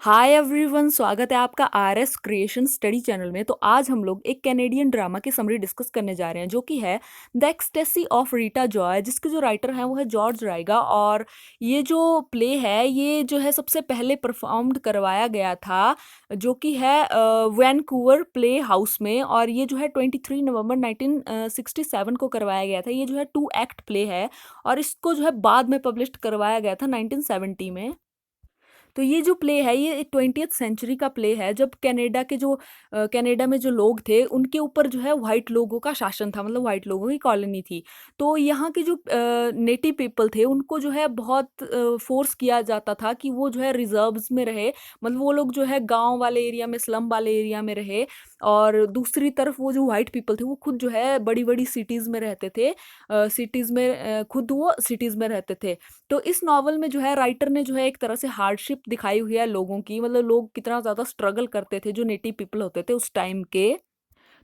Hi everyone, स्वागत है आपका R S creation study channel में। तो आज हम लोग एक कैनेडियन ड्रामा की समरी डिस्कस करने जा रहे हैं जो कि है the ecstasy of Rita Joy, जिसके जो राइटर हैं वो है जॉर्ज राइगा। और ये जो प्ले है ये जो है सबसे पहले परफॉर्म्ड करवाया गया था जो कि है वैनकूवर प्ले हाउस में। और ये जो है 23 नवंबर 1967 को करवाया गया था। ये जो है 2 एक्ट प्ले है और इसको जो है बाद में पब्लिश करवाया गया था 1970 में। तो ये जो प्ले है ये 20th सेंचुरी का प्ले है, जब कनाडा में जो लोग थे उनके ऊपर जो है वाइट लोगों का शासन था, मतलब वाइट लोगों की कॉलोनी थी। तो यहाँ के जो नेटिव पीपल थे उनको जो है बहुत फोर्स किया जाता था कि वो जो है रिजर्व्स में रहे, मतलब वो लोग जो है गांव वाले एरिया में, स्लम वाले एरिया में रहे। और दूसरी तरफ वो जो वाइट पीपल थे वो खुद जो है बड़ी बड़ी सिटीज़ में रहते थे। सिटीज़ में खुद वो सिटीज़ में रहते थे। तो इस नॉवल में जो है राइटर ने जो है एक तरह से हार्डशिप दिखाई हुई है लोगों की, मतलब लोग कितना ज़्यादा स्ट्रगल करते थे जो नेटिव पीपल होते थे उस टाइम के।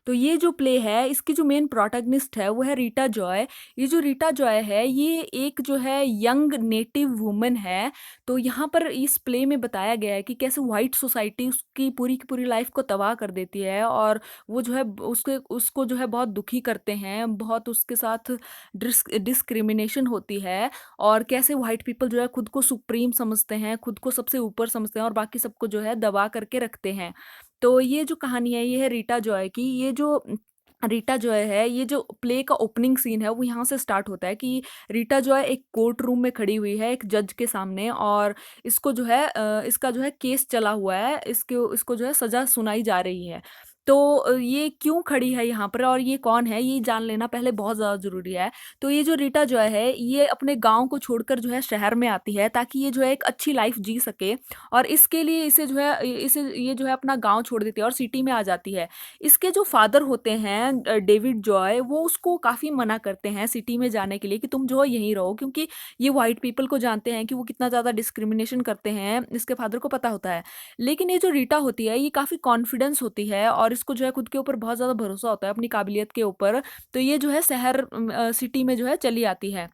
तो ये जो प्ले है इसकी जो मेन प्रोटैगनिस्ट है वो है रीटा जॉय। ये जो रीटा जॉय है ये एक जो है यंग नेटिव वुमन है। तो यहाँ पर इस प्ले में बताया गया है कि कैसे वाइट सोसाइटी उसकी पूरी की पूरी लाइफ को तबाह कर देती है और वो जो है उसके उसको जो है बहुत दुखी करते हैं, बहुत उसके साथ डिस्क्रिमिनेशन होती है। और कैसे वाइट पीपल जो है खुद को सुप्रीम समझते हैं, खुद को सबसे ऊपर समझते हैं और बाकी सबको जो है दबा करके रखते हैं। तो ये जो कहानी है ये है रीटा जॉय की। ये जो रीटा जॉय है, ये जो प्ले का ओपनिंग सीन है वो यहाँ से स्टार्ट होता है कि रीटा जॉय एक कोर्ट रूम में खड़ी हुई है एक जज के सामने। और इसको जो है इसका जो है केस चला हुआ है, इसको जो है सजा सुनाई जा रही है। तो ये क्यों खड़ी है यहाँ पर और ये कौन है ये जान लेना पहले बहुत ज़्यादा ज़रूरी है। तो ये जो रीटा जॉय है ये अपने गांव को छोड़कर जो है शहर में आती है ताकि ये जो है एक अच्छी लाइफ जी सके। और इसके लिए इसे जो है इसे ये जो है अपना गांव छोड़ देती है और सिटी में आ जाती है। इसके जो फादर होते हैं डेविड जॉय, वो उसको काफ़ी मना करते हैं सिटी में जाने के लिए कि तुम जो है यहीं रहो, क्योंकि ये वाइट पीपल को जानते हैं कि वो कितना ज़्यादा डिस्क्रिमिनेशन करते हैं, इसके फादर को पता होता है। लेकिन ये जो रीटा होती है ये काफ़ी कॉन्फिडेंस होती है और इसको जो है खुद के ऊपर बहुत ज़्यादा भरोसा होता है अपनी काबिलियत के ऊपर। तो ये जो है सिटी में जो है चली आती है।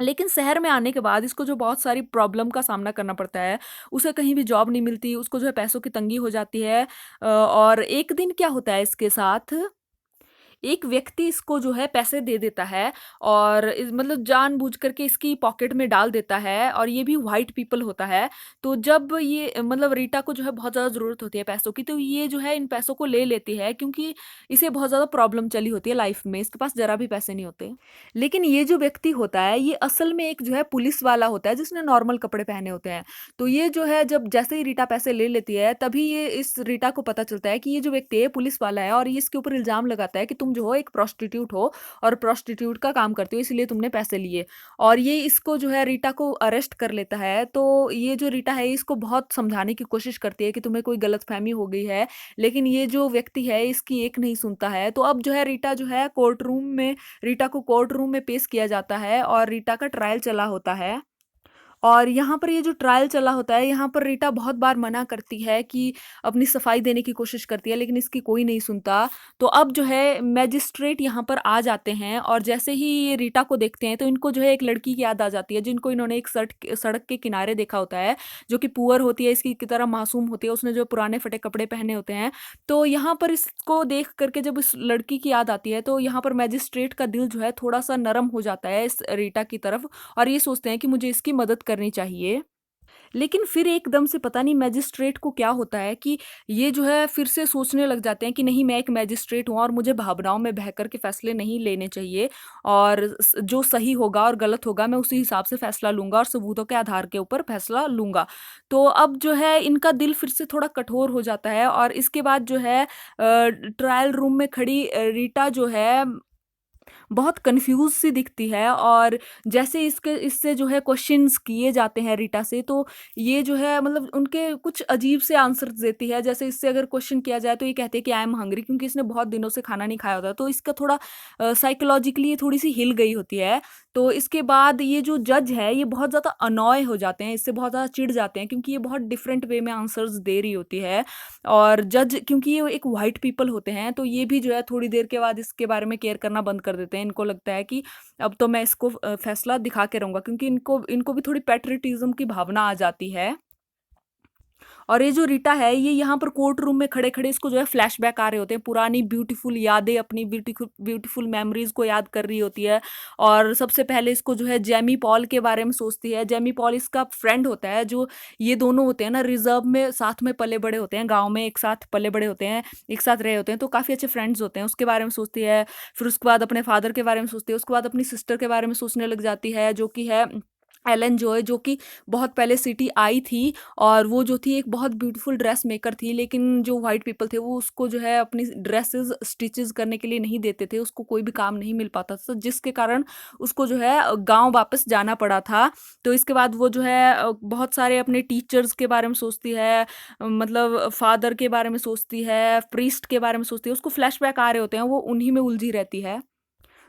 लेकिन शहर में आने के बाद इसको जो बहुत सारी प्रॉब्लम का सामना करना पड़ता है। उसे कहीं भी जॉब नहीं मिलती, उसको जो है पैसों की तंगी हो जाती है। और एक दिन क्या होता है इसके साथ, एक व्यक्ति इसको जो है पैसे दे देता है और मतलब जानबूझ करके इसकी पॉकेट में डाल देता है और ये भी वाइट पीपल होता है। तो जब ये मतलब रीटा को जो है बहुत ज़्यादा ज़रूरत होती है पैसों की, तो ये जो है इन पैसों को ले लेती है क्योंकि इसे बहुत ज़्यादा प्रॉब्लम चली होती है लाइफ में, इसके पास ज़रा भी पैसे नहीं होते। लेकिन ये जो व्यक्ति होता है ये असल में एक जो है पुलिस वाला होता है जिसने नॉर्मल कपड़े पहने होते हैं। तो ये जो है जब जैसे ही रीटा पैसे ले लेती है तभी ये इस रीटा को पता चलता है कि ये जो व्यक्ति है पुलिस वाला है और ये इसके ऊपर इल्ज़ाम लगाता है कि तुम जो हो एक प्रोस्टिट्यूट हो और प्रोस्टिट्यूट का काम करते हो इसलिए तुमने पैसे लिए। और ये इसको जो है रीटा को अरेस्ट कर लेता है। तो ये जो रीटा है इसको बहुत समझाने की कोशिश करती है कि तुम्हें कोई गलतफहमी हो गई है, लेकिन ये जो व्यक्ति है इसकी एक नहीं सुनता है। तो अब जो है रीटा जो है रीटा को कोर्ट रूम में पेश किया जाता है और रीटा का ट्रायल चला होता है। और यहाँ पर ये जो ट्रायल चला होता है यहाँ पर रीटा बहुत बार मना करती है कि अपनी सफाई देने की कोशिश करती है, लेकिन इसकी कोई नहीं सुनता। तो अब जो है मैजिस्ट्रेट यहाँ पर आ जाते हैं और जैसे ही ये रीटा को देखते हैं तो इनको जो है एक लड़की की याद आ जाती है जिनको इन्होंने एक सड़क के किनारे देखा होता है, जो कि पुअर होती है, इसकी की तरह मासूम होती है, उसने जो पुराने फटे कपड़े पहने होते हैं। तो यहाँ पर इसको देख करके जब इस लड़की की याद आती है तो यहाँ पर मैजिस्ट्रेट का दिल जो है थोड़ा सा नरम हो जाता है इस रीटा की तरफ और ये सोचते हैं कि मुझे इसकी मदद करनी चाहिए। लेकिन फिर एकदम से पता नहीं मैजिस्ट्रेट को क्या होता है कि ये जो है फिर से सोचने लग जाते हैं कि नहीं, मैं एक मैजिस्ट्रेट हूँ और मुझे भावनाओं में बह कर के फैसले नहीं लेने चाहिए और जो सही होगा और गलत होगा मैं उसी हिसाब से फैसला लूंगा और सबूतों के आधार के ऊपर फैसला लूंगा। तो अब जो है इनका दिल फिर से थोड़ा कठोर हो जाता है और इसके बाद जो है ट्रायल रूम में खड़ी रीटा जो है बहुत कंफ्यूज सी दिखती है। और जैसे इसके इससे जो है क्वेश्चंस किए जाते हैं रीटा से, तो ये जो है मतलब उनके कुछ अजीब से आंसर्स देती है। जैसे इससे अगर क्वेश्चन किया जाए तो ये कहते हैं कि आई एम हंग्री, क्योंकि इसने बहुत दिनों से खाना नहीं खाया होता, तो इसका थोड़ा साइकोलॉजिकली थोड़ी सी हिल गई होती है। तो इसके बाद ये जो जज है ये बहुत ज़्यादा अनॉय हो जाते हैं, इससे बहुत ज़्यादा चिढ़ जाते हैं क्योंकि ये बहुत डिफरेंट वे में आंसर्स दे रही होती है। और जज क्योंकि ये एक वाइट पीपल होते हैं तो ये भी जो है थोड़ी देर के बाद इसके बारे में केयर करना बंद कर देते हैं। इनको लगता है कि अब तो मैं इसको फैसला दिखा के रहूंगा, क्योंकि इनको इनको भी थोड़ी पैट्रियटिज्म की भावना आ जाती है। और ये जो रीटा है ये यहाँ पर कोर्ट रूम में खड़े खड़े इसको जो है फ्लैशबैक आ रहे होते हैं, पुरानी ब्यूटीफुल यादें, अपनी ब्यूटीफुल ब्यूटीफुल मेमोरीज को याद कर रही होती है। और सबसे पहले इसको जो है जेमी पॉल के बारे में सोचती है। जेमी पॉल इसका फ्रेंड होता है, जो ये दोनों होते हैं ना रिजर्व में साथ में पले बड़े होते हैं, गाँव में एक साथ पले बड़े होते हैं, एक साथ रहे होते हैं, तो काफ़ी अच्छे फ्रेंड्स होते हैं। उसके बारे में सोचती है। फिर उसके बाद अपने फादर के बारे में सोचती है। उसके बाद अपनी सिस्टर के बारे में सोचने लग जाती है, जो कि है एलन जॉय, जो कि बहुत पहले सिटी आई थी। और वो जो थी एक बहुत ब्यूटीफुल ड्रेस मेकर थी, लेकिन जो वाइट पीपल थे वो उसको जो है अपनी ड्रेसेस स्टिचेस करने के लिए नहीं देते थे, उसको कोई भी काम नहीं मिल पाता था, जिसके कारण उसको जो है गांव वापस जाना पड़ा था। तो इसके बाद वो जो है बहुत सारे अपने टीचर्स के बारे में सोचती है, मतलब फादर के बारे में सोचती है, प्रीस्ट के बारे में सोचती है। उसको फ्लैशबैक आ रहे होते हैं, वो उन्हीं में उलझी रहती है,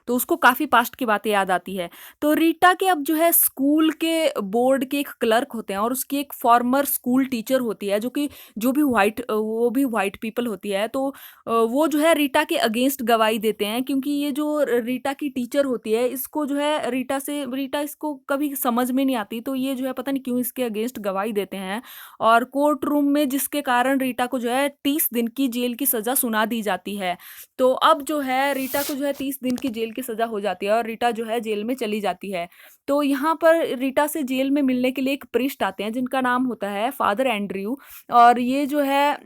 तो उसको काफ़ी पास्ट की बातें याद आती है। तो रीटा के अब जो है स्कूल के बोर्ड के एक क्लर्क होते हैं, और उसकी एक फॉर्मर स्कूल टीचर होती है, जो कि वो भी वाइट पीपल होती है। तो वो जो है रीटा के अगेंस्ट गवाही देते हैं, क्योंकि ये जो रीटा की टीचर होती है इसको जो है रीटा इसको कभी समझ में नहीं आती, तो ये जो है पता नहीं क्यों इसके अगेंस्ट गवाही देते हैं। और कोर्ट रूम में जिसके कारण रीटा को जो है 30 दिन की जेल की सज़ा सुना दी जाती है। तो अब जो है रीटा को जो है 30 दिन की जेल की सज़ा हो जाती है, और रीटा जो है जेल में चली जाती है। तो यहाँ पर रीटा से जेल में मिलने के लिए एक प्रीस्ट आते हैं, जिनका नाम होता है फादर एंड्रयू। और ये जो है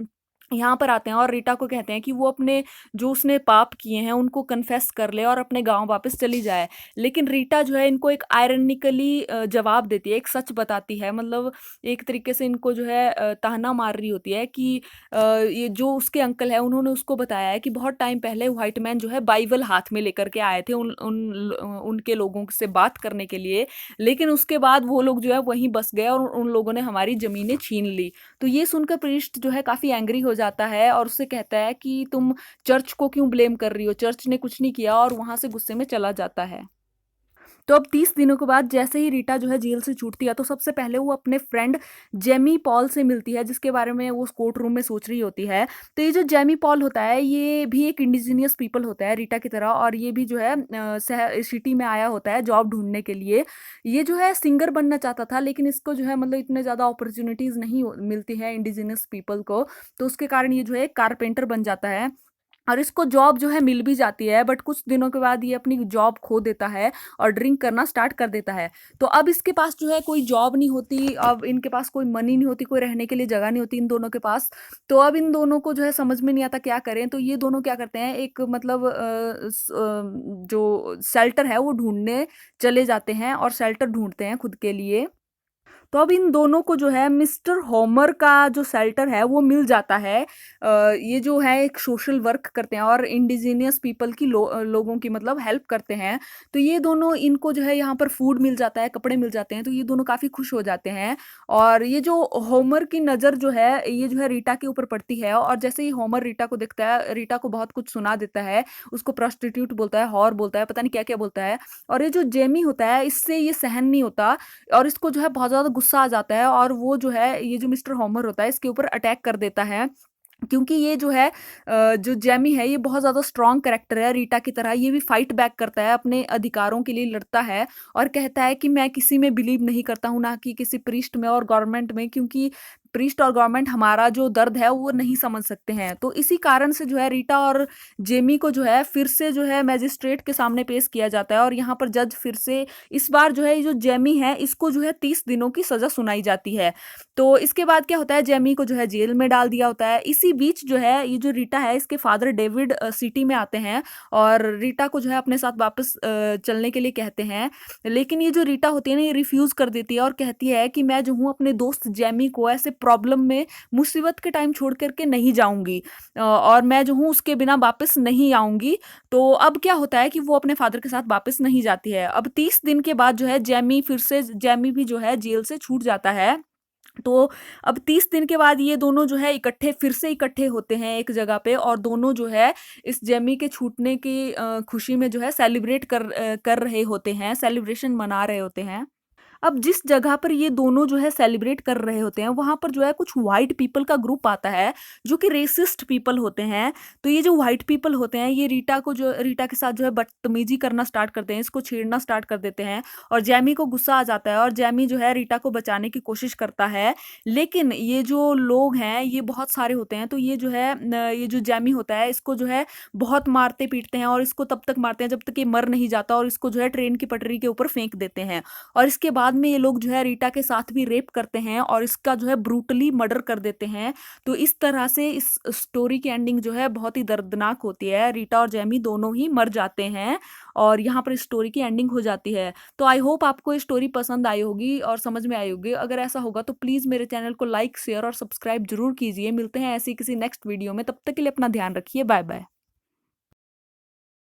यहाँ पर आते हैं और रीटा को कहते हैं कि वो अपने जो उसने पाप किए हैं उनको कन्फेस कर ले और अपने गांव वापस चली जाए। लेकिन रीटा जो है इनको एक आयरनिकली जवाब देती है, एक सच बताती है, मतलब एक तरीके से इनको जो है ताना मार रही होती है कि ये जो उसके अंकल है उन्होंने उसको बताया है कि बहुत टाइम पहले व्हाइट मैन जो है बाइबल हाथ में लेकर के आए थे उनके लोगों से बात करने के लिए। लेकिन उसके बाद वो लोग जो है वहीं बस गए और उन लोगों ने हमारी ज़मीनें छीन ली। तो ये सुनकर प्रीस्ट जो है काफ़ी एंग्री हो जाता है, और उससे कहता है कि तुम चर्च को क्यों ब्लेम कर रही हो, चर्च ने कुछ नहीं किया, और वहाँ से गुस्से में चला जाता है। तो अब 30 दिनों के बाद जैसे ही रीटा जो है जेल से छूटती है, तो सबसे पहले वो अपने फ्रेंड जेमी पॉल से मिलती है, जिसके बारे में वो उस कोर्ट रूम में सोच रही होती है। तो ये जो जेमी पॉल होता है ये भी एक इंडिजीनियस पीपल होता है रीटा की तरह, और ये भी जो है सिटी में आया होता है जॉब ढूंढने के लिए। ये जो है सिंगर बनना चाहता था, लेकिन इसको जो है मतलब इतने ज़्यादा अपॉर्चुनिटीज़ नहीं मिलती हैं इंडिजीनियस पीपल को, तो उसके कारण ये जो है कारपेंटर बन जाता है। और इसको जॉब जो है मिल भी जाती है, बट कुछ दिनों के बाद ये अपनी जॉब खो देता है और ड्रिंक करना स्टार्ट कर देता है। तो अब इसके पास जो है कोई जॉब नहीं होती, अब इनके पास कोई मनी नहीं होती, कोई रहने के लिए जगह नहीं होती इन दोनों के पास। तो अब इन दोनों को जो है समझ में नहीं आता क्या करें, तो ये दोनों क्या करते हैं, एक मतलब जो शेल्टर है वो ढूंढने चले जाते हैं और शेल्टर ढूंढते हैं खुद के लिए। तो अब इन दोनों को जो है मिस्टर होमर का जो शेल्टर है वो मिल जाता है। ये जो है एक सोशल वर्क करते हैं और इंडिजीनियस पीपल की लोगों की मतलब हेल्प करते हैं। तो ये दोनों, इनको जो है यहाँ पर फूड मिल जाता है, कपड़े मिल जाते हैं, तो ये दोनों काफ़ी खुश हो जाते हैं। और ये जो होमर की नज़र जो है ये जो है रीटा के ऊपर पड़ती है, और जैसे ही होमर रीटा को देखता है, रीटा को बहुत कुछ सुना देता है, उसको प्रोस्टिट्यूट बोलता है, हॉर बोलता है, पता नहीं क्या क्या बोलता है। और ये जो जेमी होता है इससे ये सहन नहीं होता, और इसको जो है बहुत ज़्यादा गुस्सा आ जाता है, और वो जो है ये जो मिस्टर होमर होता है इसके ऊपर अटैक कर देता है। क्योंकि ये जो है जो जेमी है ये बहुत ज़्यादा स्ट्रॉन्ग कैरेक्टर है रीटा की तरह, ये भी फाइट बैक करता है, अपने अधिकारों के लिए लड़ता है, और कहता है कि मैं किसी में बिलीव नहीं करता हूँ, ना कि किसी प्रीस्ट में और गवर्नमेंट में, क्योंकि प्रीस्ट और गवर्नमेंट हमारा जो दर्द है वो नहीं समझ सकते हैं। तो इसी कारण से जो है रीटा और जेमी को जो है फिर से जो है मैजिस्ट्रेट के सामने पेश किया जाता है, और यहाँ पर जज फिर से इस बार जो है ये जो जेमी है इसको जो है 30 दिनों की सज़ा सुनाई जाती है। तो इसके बाद क्या होता है, जेमी को जो है जेल में डाल दिया होता है। इसी बीच जो है ये जो रीटा है इसके फादर डेविड सिटी में आते हैं, और रीटा को जो है अपने साथ वापस चलने के लिए कहते हैं। लेकिन ये जो रीटा होती है ना ये रिफ्यूज़ कर देती है, और कहती है कि मैं जो हूँ अपने दोस्त जेमी को ऐसे प्रॉब्लम में, मुसीबत के टाइम छोड़ करके नहीं जाऊंगी, और मैं जो हूँ उसके बिना वापस नहीं आऊंगी। तो अब क्या होता है कि वो अपने फादर के साथ वापस नहीं जाती है। अब 30 दिन के बाद जो है जेमी भी जो है जेल से छूट जाता है। तो अब 30 दिन के बाद ये दोनों जो है फिर से इकट्ठे होते हैं एक जगह पे, और दोनों जो है इस जेमी के छूटने की खुशी में जो है सेलिब्रेट कर रहे होते हैं, सेलिब्रेशन मना रहे होते हैं। अब जिस जगह पर ये दोनों जो है सेलिब्रेट कर रहे होते हैं वहां पर जो है कुछ वाइट पीपल का ग्रुप आता है जो कि रेसिस्ट पीपल होते हैं। तो ये जो वाइट पीपल होते हैं ये रीटा के साथ जो है बदतमीजी करना स्टार्ट करते हैं, इसको छेड़ना स्टार्ट कर देते हैं। और जैमी को गुस्सा आ जाता है और जैमी जो है रीटा को बचाने की कोशिश करता है। लेकिन ये जो लोग हैं ये बहुत सारे होते हैं, तो ये जो है ये जो जैमी होता है इसको जो है बहुत मारते पीटते हैं और इसको तब तक मारते हैं जब तक ये मर नहीं जाता, और इसको जो है ट्रेन की पटरी के ऊपर फेंक देते हैं। और इसके बाद में ये लोग जो है रीटा के साथ भी रेप करते हैं और इसका जो है ब्रूटली मर्डर कर देते हैं। तो इस तरह से इस स्टोरी की एंडिंग जो है बहुत ही दर्दनाक होती है, रीटा और जैमी दोनों ही मर जाते हैं और यहाँ पर स्टोरी की एंडिंग हो जाती है। तो आई होप आपको ये स्टोरी पसंद आई होगी और समझ में आई होगी। अगर ऐसा होगा तो प्लीज़ मेरे चैनल को लाइक शेयर और सब्सक्राइब जरूर कीजिए। मिलते हैं ऐसी किसी नेक्स्ट वीडियो में, तब तक के लिए अपना ध्यान रखिए। Bye bye.